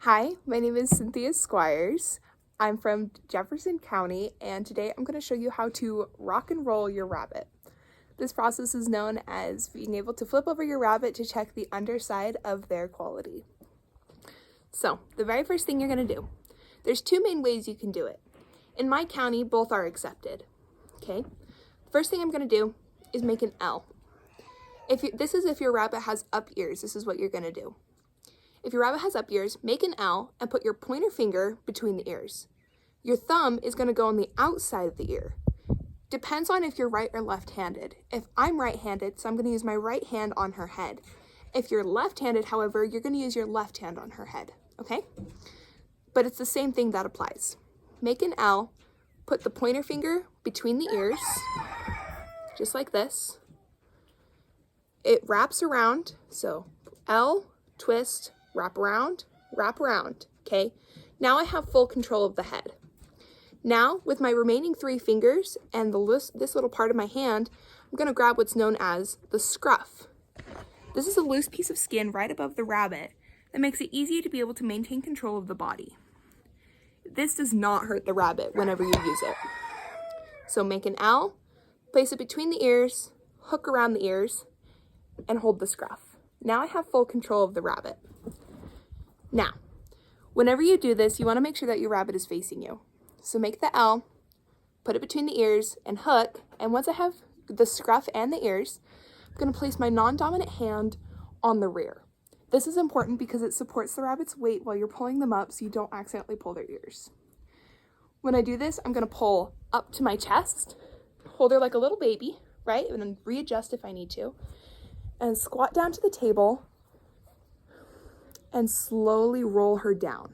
Hi, my name is Cynthia Squires. I'm from Jefferson County, and today I'm going to show you how to rock and roll your rabbit. This process is known as being able to flip over your rabbit to check the underside of their quality. So, the very first thing you're going to do, there's two main ways you can do it. In my county, both are accepted. Okay? First thing I'm going to do is make an L. This is if your rabbit has up ears, this is what you're going to do. If your rabbit has up ears, make an L and put your pointer finger between the ears. Your thumb is going to go on the outside of the ear. Depends on if you're right or left-handed. If I'm right-handed, so I'm going to use my right hand on her head. If you're left-handed, however, you're going to use your left hand on her head, okay? But it's the same thing that applies. Make an L, put the pointer finger between the ears, just like this. It wraps around, so L, twist, wrap around, okay? Now I have full control of the head. Now, with my remaining three fingers and this little part of my hand, I'm gonna grab what's known as the scruff. This is a loose piece of skin right above the rabbit that makes it easy to be able to maintain control of the body. This does not hurt the rabbit whenever you use it. So make an L, place it between the ears, hook around the ears, and hold the scruff. Now I have full control of the rabbit. Now, whenever you do this, you want to make sure that your rabbit is facing you. So make the L, put it between the ears, and hook. And once I have the scruff and the ears, I'm going to place my non-dominant hand on the rear. This is important because it supports the rabbit's weight while you're pulling them up so you don't accidentally pull their ears. When I do this, I'm going to pull up to my chest, hold her like a little baby, right? And then readjust if I need to. And squat down to the table and slowly roll her down.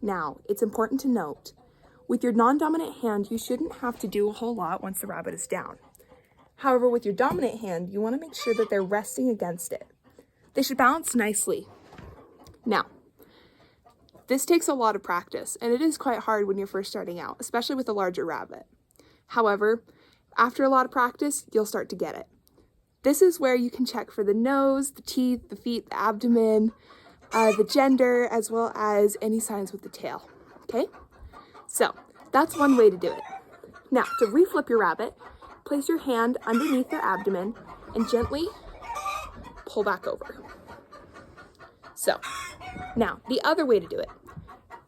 Now, it's important to note, with your non-dominant hand, you shouldn't have to do a whole lot once the rabbit is down. However, with your dominant hand, you want to make sure that they're resting against it. They should balance nicely. Now, this takes a lot of practice, and it is quite hard when you're first starting out, especially with a larger rabbit. However, after a lot of practice, you'll start to get it. This is where you can check for the nose, the teeth, the feet, the abdomen, the gender, as well as any signs with the tail, okay? So, that's one way to do it. Now, to reflip your rabbit, place your hand underneath their abdomen and gently pull back over. So, now, the other way to do it.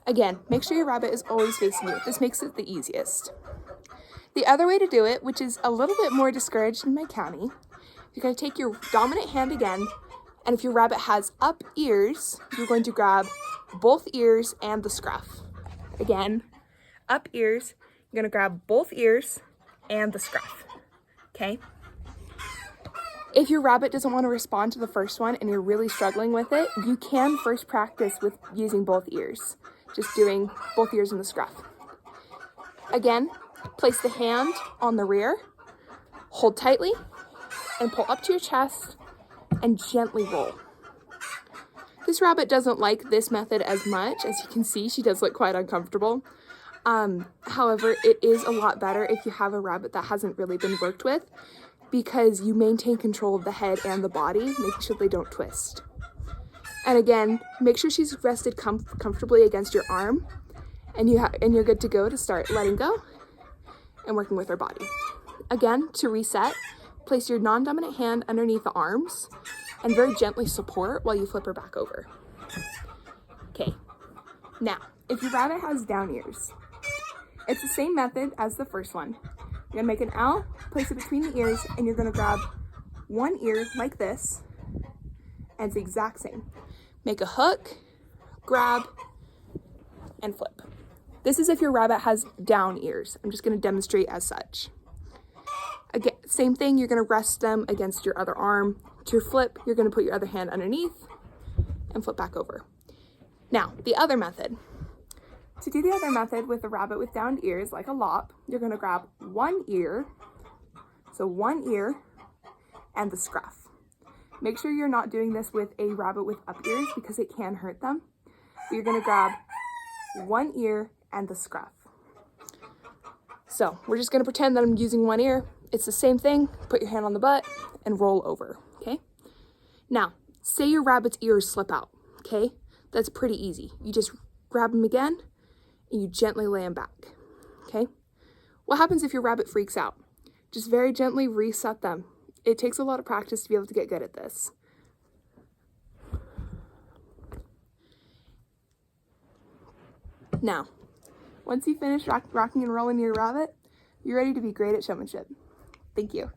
Again, make sure your rabbit is always facing you. This makes it the easiest. The other way to do it, which is a little bit more discouraged in my county, you're going to take your dominant hand again, and if your rabbit has up ears, you're going to grab both ears and the scruff. Again, up ears, you're going to grab both ears and the scruff, okay? If your rabbit doesn't want to respond to the first one and you're really struggling with it, you can first practice with using both ears, just doing both ears and the scruff. Again, place the hand on the rear, hold tightly, and pull up to your chest and gently roll. This rabbit doesn't like this method as much. As you can see, she does look quite uncomfortable. However, it is a lot better if you have a rabbit that hasn't really been worked with, because you maintain control of the head and the body, making sure they don't twist. And again, make sure she's rested comfortably against your arm, and you're good to go to start letting go and working with her body. Again, to reset, place your non-dominant hand underneath the arms and very gently support while you flip her back over. Okay, now, if your rabbit has down ears, it's the same method as the first one. You're gonna make an L, place it between the ears, and you're gonna grab one ear like this, and it's the exact same. Make a hook, grab, and flip. This is if your rabbit has down ears. I'm just gonna demonstrate as such. Again, same thing, you're going to rest them against your other arm. To flip, you're going to put your other hand underneath and flip back over. Now, the other method. To do the other method with a rabbit with downed ears, like a lop, you're going to grab one ear, so one ear, and the scruff. Make sure you're not doing this with a rabbit with up ears because it can hurt them. But you're going to grab one ear and the scruff. So, we're just going to pretend that I'm using one ear. It's the same thing. Put your hand on the butt and roll over, okay? Now, say your rabbit's ears slip out, okay? That's pretty easy. You just grab them again and you gently lay them back, okay? What happens if your rabbit freaks out? Just very gently reset them. It takes a lot of practice to be able to get good at this. Now, once you finish rocking and rolling your rabbit, you're ready to be great at showmanship. Thank you.